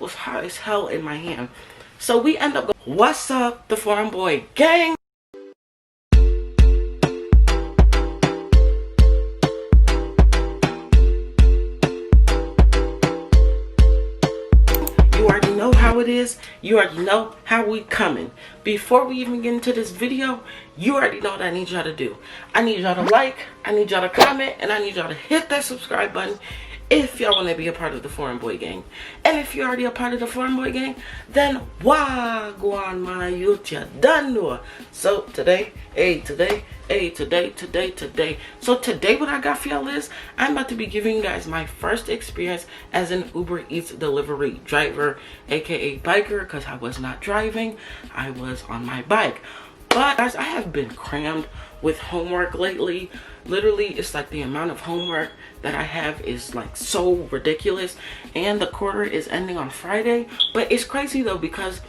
was hot as hell in my hand. So we end up going, what's up, the Foreign Boy Gang? You already know how it is. You already know how we coming. Before we even get into this video, you already know what I need y'all to do. I need y'all to like, I need y'all to comment, and I need y'all to hit that subscribe button if y'all want to be a part of the Foreign Boy Gang. And if you're already a part of the Foreign Boy Gang, then wagwan my youth, you done know. So today, So today what I got for y'all is, I'm about to be giving you guys my first experience as an Uber Eats delivery driver, aka biker, because I was not driving, I was on my bike. But guys, I have been crammed with homework lately. Literally, it's like the amount of homework that I have is like so ridiculous, and the quarter is ending on Friday. But it's crazy though, because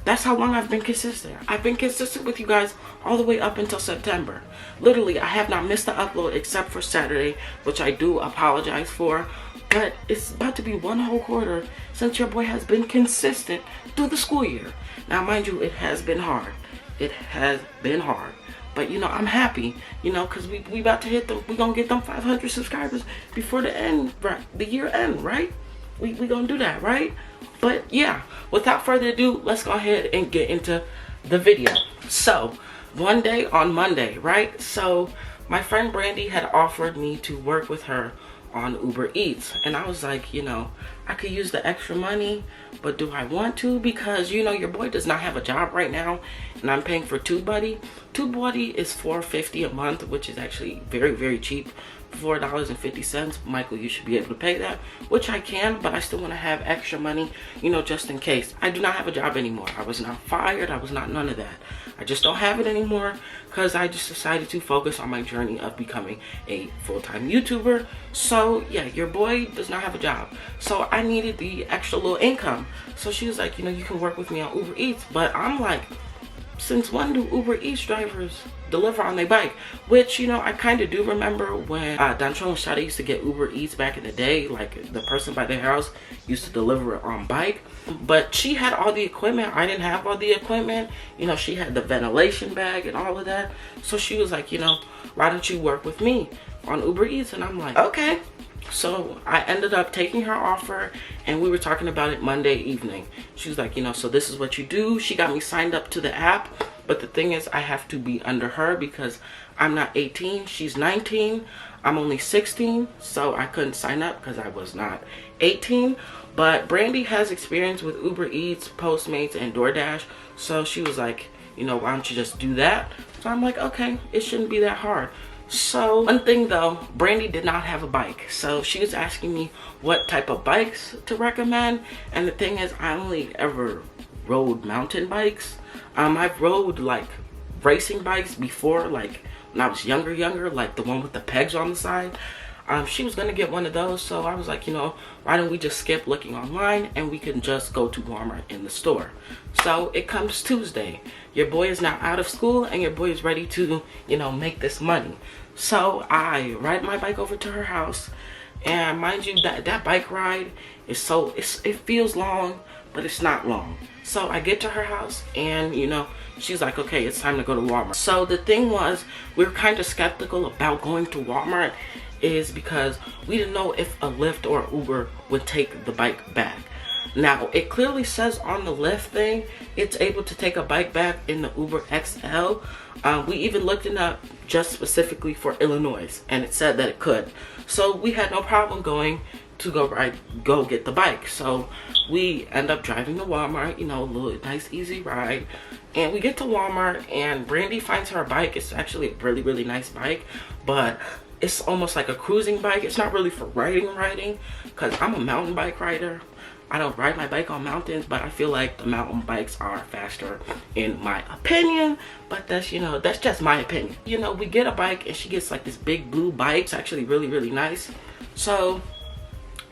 that's how long I've been consistent. I've been consistent with you guys all the way up until September. Literally, I have not missed the upload except for Saturday, which I do apologize for. But it's about to be one whole quarter since your boy has been consistent through the school year. Now, mind you, it has been hard. It has been hard. But, you know, I'm happy, you know, because we about to hit them. We're going to get them 500 subscribers before the end, right? The year end, right? We going to do that, right? But, yeah, without further ado, let's go ahead and get into the video. So, one day on Monday, right? So, my friend Brandy had offered me to work with her on Uber Eats, and I was like, you know, I could use the extra money, but do I want to? Because, you know, your boy does not have a job right now, and I'm paying for TubeBuddy. TubeBuddy is $4.50 a month, which is actually very, very cheap. $4.50. Michael, you should be able to pay that, which I can, but I still want to have extra money, you know, just in case. I do not have a job anymore. I was not fired. I was not none of that. I just don't have it anymore because I just decided to focus on my journey of becoming a full-time YouTuber. So yeah, your boy does not have a job, so I needed the extra little income. So she was like, you know, you can work with me on Uber Eats. But I'm like, since when do Uber Eats drivers deliver on their bike? Which, you know, I kind of do remember when Dontrell and Shada used to get Uber Eats back in the day. Like, the person by their house used to deliver it on bike. But she had all the equipment. I didn't have all the equipment. You know, she had the ventilation bag and all of that. So she was like, you know, why don't you work with me on Uber Eats? And I'm like, okay. So I ended up taking her offer, and we were talking about it Monday evening. She was like, you know, so this is what you do. She got me signed up to the app, but the thing is, I have to be under her because I'm not 18. She's 19. I'm only 16, so I couldn't sign up because I was not 18. But Brandy has experience with Uber Eats, Postmates, and DoorDash, so she was like, you know, why don't you just do that? So I'm like, okay, it shouldn't be that hard. So one thing though, Brandy did not have a bike, so she was asking me what type of bikes to recommend. And the thing is, I only ever rode mountain bikes. I've rode like racing bikes before, like when I was younger, like the one with the pegs on the side. She was gonna get one of those, so I was like, you know, why don't we just skip looking online and we can just go to Walmart in the store. So it comes Tuesday. Your boy is now out of school and your boy is ready to, you know, make this money. So I ride my bike over to her house, and mind you, that bike ride is it feels long, but it's not long. So I get to her house, and you know, she's like, okay, it's time to go to Walmart. So the thing was, we were kind of skeptical about going to Walmart, is because we didn't know if a Lyft or Uber would take the bike back. Now, it clearly says on the Lyft thing, it's able to take a bike back in the Uber XL. We even looked it up just specifically for Illinois, and it said that it could. So we had no problem going to go get the bike. So we end up driving to Walmart, you know, a little nice easy ride. And we get to Walmart, and Brandy finds her bike. It's actually a really, really nice bike, but it's almost like a cruising bike. It's not really for riding, because I'm a mountain bike rider. I don't ride my bike on mountains, but I feel like the mountain bikes are faster in my opinion. But that's, you know, that's just my opinion. You know, we get a bike, and she gets like this big blue bike. It's actually really, really nice. So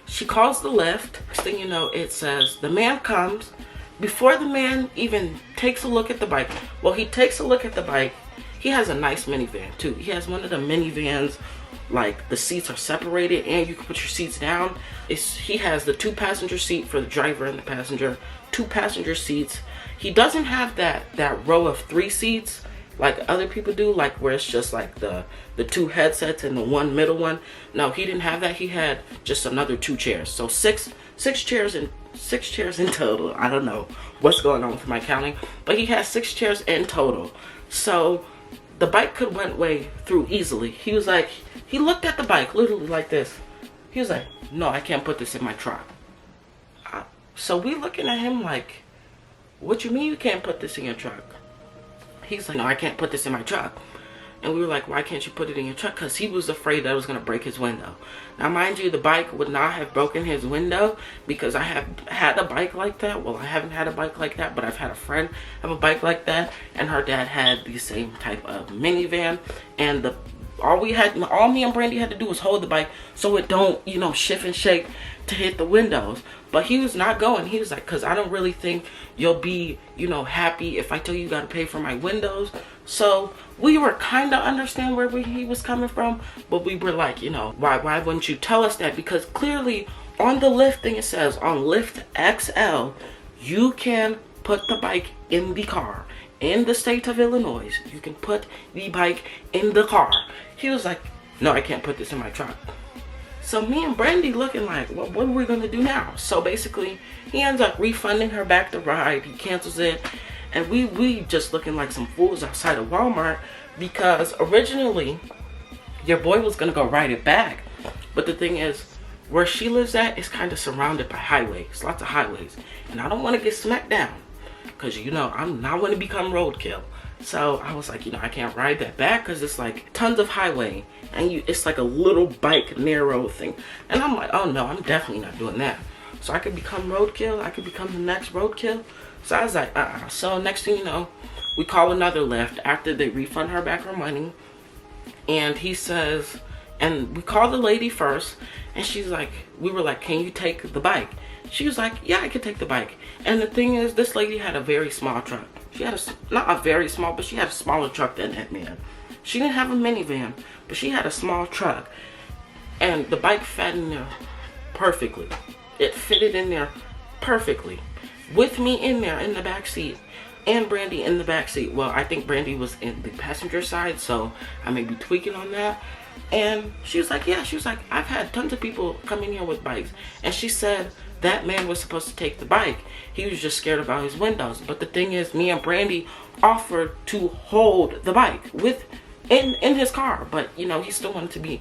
she calls the Lyft. Next thing you know, it says the man comes. Before the man even takes a look at the bike, well, he takes a look at the bike. He has a nice minivan too. He has one of the minivans like the seats are separated and you can put your seats down. He has the 2-passenger seat for the driver and the passenger, 2 passenger seats. He doesn't have that row of 3 seats like other people do, like where it's just like the 2 headsets and the 1 middle one. No, he didn't have that. He had just another 2 chairs. So six chairs in total. I don't know what's going on with my counting, but he has 6 chairs in total. So the bike could went way through easily. He was like, he looked at the bike literally like this. He was like, no, I can't put this in my truck. So we looking at him like, what you mean you can't put this in your truck? He's like, no, I can't put this in my truck. And we were like, why can't you put it in your truck? Because he was afraid that it was going to break his window. Now, mind you, the bike would not have broken his window because I have had a bike like that. Well, I haven't had a bike like that, but I've had a friend have a bike like that. And her dad had the same type of minivan. And all me and Brandy had to do was hold the bike so it don't, you know, shift and shake to hit the windows. But he was not going. He was like, because I don't really think you'll be, you know, happy if I tell you got to pay for my windows. So we were kind of understand where he was coming from, but we were like, you know, why wouldn't you tell us that? Because clearly on the lift thing, it says on lift XL, you can put the bike in the car. In the state of Illinois, you can put the bike in the car. He was like, no, I can't put this in my truck. So me and Brandy looking like, well, what are we going to do now? So basically, he ends up refunding her back the ride. He cancels it. And we just looking like some fools outside of Walmart, because originally your boy was going to go ride it back. But the thing is, where she lives at is kind of surrounded by highways, lots of highways. And I don't want to get smacked down because, you know, I'm not going to become roadkill. So I was like, you know, I can't ride that back because it's like tons of highway and it's like a little bike narrow thing. And I'm like, oh no, I'm definitely not doing that. So I could become roadkill. I could become the next roadkill. So I was like, So next thing you know, we call another lift after they refund her back her money. And he says, and we call the lady first. And she's like, we were like, can you take the bike? She was like, yeah, I can take the bike. And the thing is, this lady had a very small truck. She had not a very small, but she had a smaller truck than that man. She didn't have a minivan, but she had a small truck. And the bike fit in there perfectly. It fitted in there perfectly. With me in there in the back seat. And Brandy in the back seat. Well, I think Brandy was in the passenger side, so I may be tweaking on that. And she was like, yeah, she was like, I've had tons of people come in here with bikes. And she said that man was supposed to take the bike. He was just scared about his windows. But the thing is, me and Brandy offered to hold the bike in his car. But, you know, he still wanted to be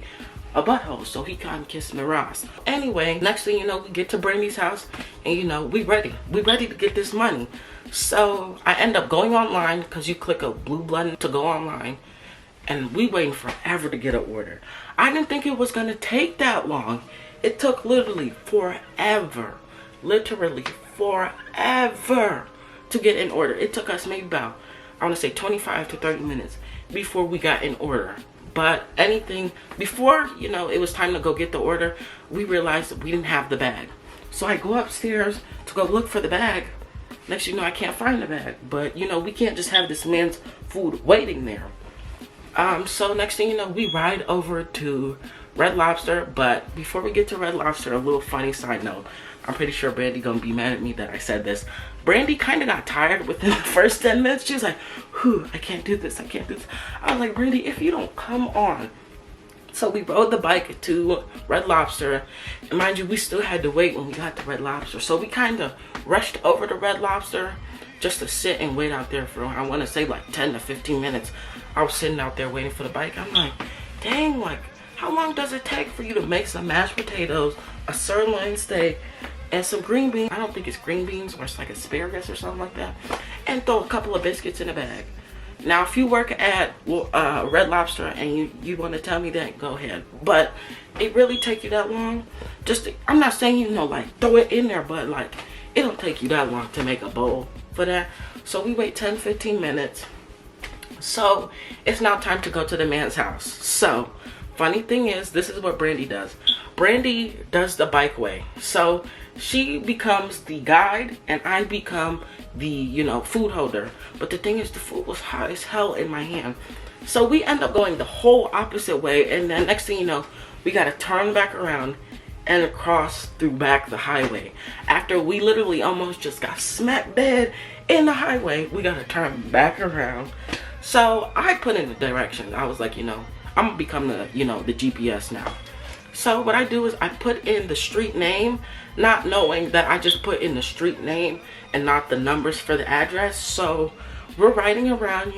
a butthole, so he kind of kissed me Ross. Anyway, next thing you know, we get to Brandy's house, and, you know, we ready to get this money. So I end up going online, because you click a blue button to go online. And we waiting forever to get an order. I didn't think it was going to take that long. It took literally forever. Literally forever to get an order. It took us maybe about, I want to say 25 to 30 minutes before we got an order. But anything, before, you know, it was time to go get the order, we realized that we didn't have the bag. So I go upstairs to go look for the bag. Next thing you know, I can't find the bag. But, you know, we can't just have this man's food waiting there. So next thing you know, we ride over to Red Lobster. But before we get to Red Lobster, a little funny side note. I'm pretty sure Brandy gonna be mad at me that I said this. Brandy kind of got tired within the first 10 minutes. She was like, whew, I can't do this, I can't do this. I was like, Brandy, if you don't come on. So we rode the bike to Red Lobster. And mind you, we still had to wait when we got to Red Lobster. So we kind of rushed over to Red Lobster just to sit and wait out there for, I want to say like 10 to 15 minutes. I was sitting out there waiting for the bike. I'm like, dang, like, how long does it take for you to make some mashed potatoes, a sirloin steak, and some green beans? I don't think it's green beans, or it's like asparagus or something like that. And throw a couple of biscuits in a bag. Now, if you work at Red Lobster and you want to tell me that, go ahead. But it really take you that long? I'm not saying, you know, like, throw it in there, but, like, it don't take you that long to make a bowl for that. So we wait 10, 15 minutes. So it's now time to go to the man's house. So funny thing is, this is what Brandy does. Brandy does the bike way. So she becomes the guide and I become the, you know, food holder. But the thing is, the food was hot as hell in my hand. So we end up going the whole opposite way, and then next thing you know, we got to turn back around and cross through back the highway. After we literally almost just got smack dead in the highway, we got to turn back around. So I put in the direction. I was like, I'm gonna become the, the GPS now. So what I do is I put in the street name, not knowing that I just put in the street name and not the numbers for the address. So we're riding around,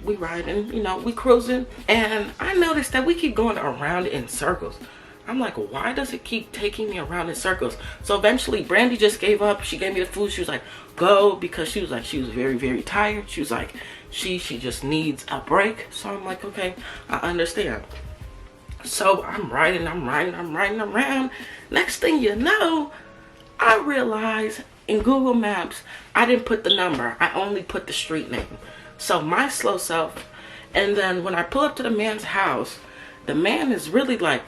we riding, we cruising, and I noticed that we keep going around in circles. I'm like, why does it keep taking me around in circles? So eventually Brandy just gave up. She gave me the food. She was like, go, because she was very, very tired. She was like, she just needs a break. So I'm like, okay, I understand. So I'm riding around. Next thing you know, I realize in Google Maps, I didn't put the number. I only put the street name. So my slow self, and then when I pull up to the man's house, the man is really like,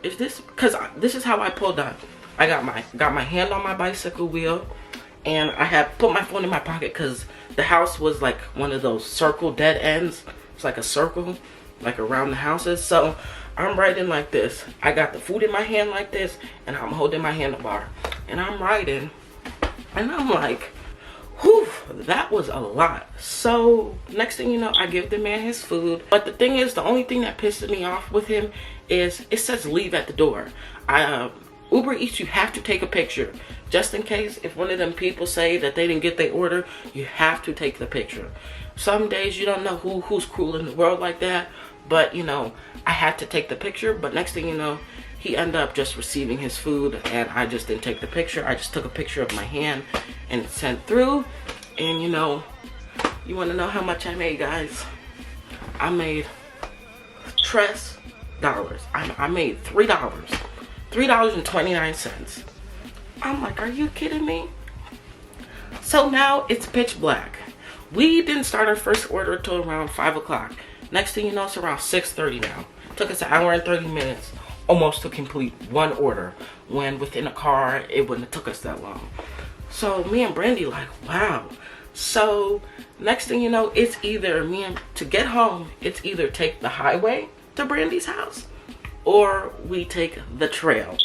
is this, because this is how I pulled up. I got my hand on my bicycle wheel, and I had put my phone in my pocket because the house was like one of those circle dead ends. It's like a circle, like around the houses. So I'm riding like this. I got the food in my hand like this, and I'm holding my handlebar, and I'm riding, and I'm like, whew, that was a lot. So next thing you know, I give the man his food. But the thing is, the only thing that pisses me off with him is it says leave at the door. Uber Eats, you have to take a picture. Just in case if one of them people say that they didn't get their order, you have to take the picture. Some days you don't know who's cruel in the world like that. But, I had to take the picture. But next thing you know, he ended up just receiving his food, and I just didn't take the picture. I just took a picture of my hand and sent through. And you want to know how much I made, guys? I made $3. I made $3.29. I'm like, are you kidding me? So now it's pitch black. We didn't start our first order until around 5 o'clock. Next thing you know, it's around 6:30 now. Took us an hour and 30 minutes almost to complete one order, when within a car it wouldn't have took us that long. So me and Brandy like, wow. So next thing you know, it's either to get home, it's either take the highway to Brandy's house or we take the trail.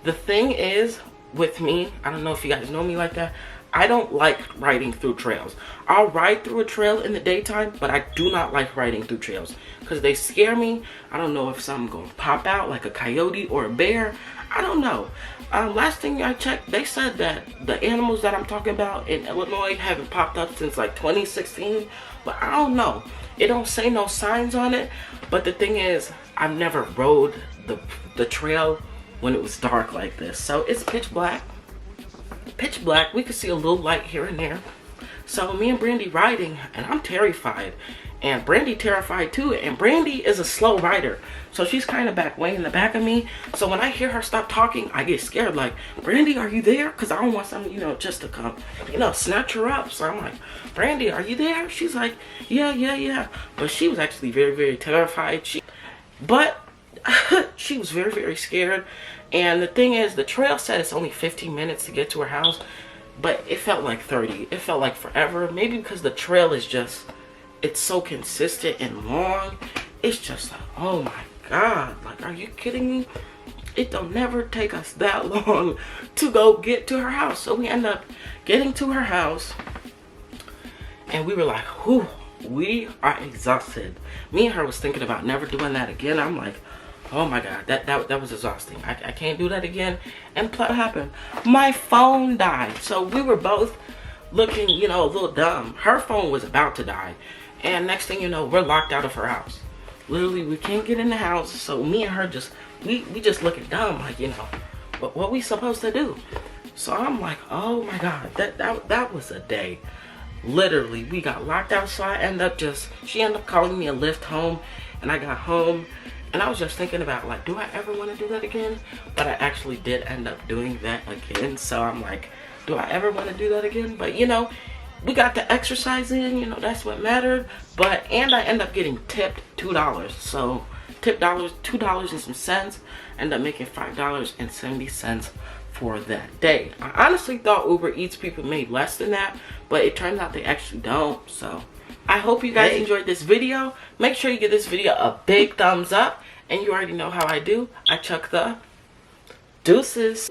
The thing is with me, I don't know if you guys know me like that, I don't like riding through trails. I'll ride through a trail in the daytime, but I do not like riding through trails because they scare me. I don't know if something's gonna pop out like a coyote or a bear. I don't know. Last thing I checked, they said that the animals that I'm talking about in Illinois haven't popped up since like 2016, but I don't know. It don't say no signs on it, but the thing is, I've never rode the trail when it was dark like this. So it's pitch black. Pitch black, we could see a little light here and there. So me and Brandy riding, and I'm terrified, and Brandy terrified too. And Brandy is a slow rider, so she's kind of way in the back of me. So when I hear her stop talking, I get scared, like, Brandy, are you there? Because I don't want something, just to come, snatch her up. So I'm like, Brandy, are you there? She's like, yeah. But she was actually very, very terrified. But she was very, very scared. And the thing is, the trail said it's only 15 minutes to get to her house, but it felt like 30. It felt like forever. Maybe because the trail is it's so consistent and long. It's just like, oh my God, like, are you kidding me? It don't never take us that long to go get to her house. So we end up getting to her house, and we were like, whew, we are exhausted. Me and her was thinking about never doing that again. I'm like, oh my God, that was exhausting. I can't do that again. And what happened? My phone died. So we were both looking, a little dumb. Her phone was about to die. And next thing you know, we're locked out of her house. Literally, we can't get in the house. So me and her we just looking dumb, like, what we supposed to do? So I'm like, oh my God, that was a day. Literally, we got locked out. So she ended up calling me a lift home, and I got home. And I was just thinking about, like, do I ever want to do that again? But I actually did end up doing that again. So I'm like, do I ever want to do that again? But, we got the exercise in, that's what mattered. And I end up getting tipped $2. So, tipped $2 and some cents. End up making $5.70 for that day. I honestly thought Uber Eats people made less than that, but it turns out they actually don't. So, I hope you guys enjoyed this video. Make sure you give this video a big thumbs up. And you already know how I do. I chuck the deuces.